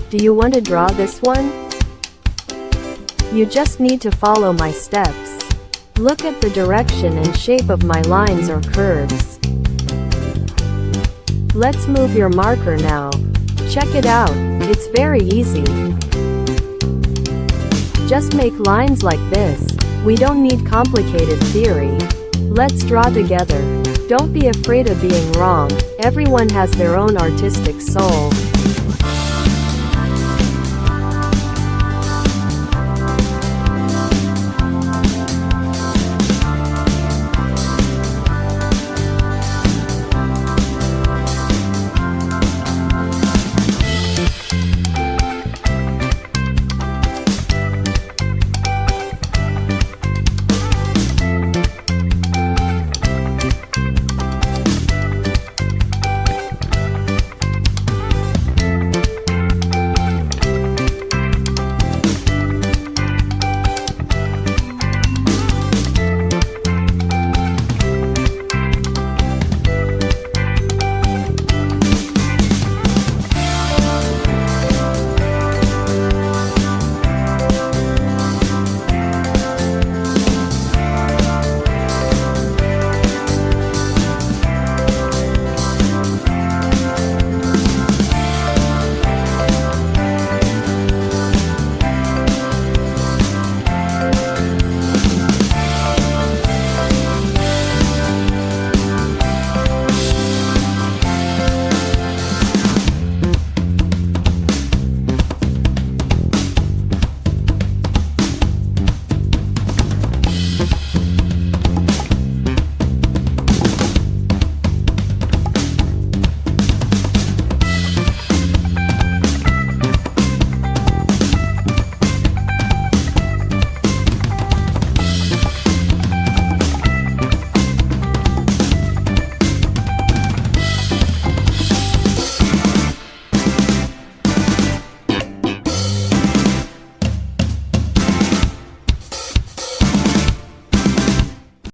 Do you want to draw this one? You just need to follow my steps. Look at the direction and shape of my lines or curves. Let's move your marker now. Check it out, it's very easy. Just make lines like this. We don't need complicated theory. Let's draw together. Don't be afraid of being wrong. Everyone has their own artistic soul.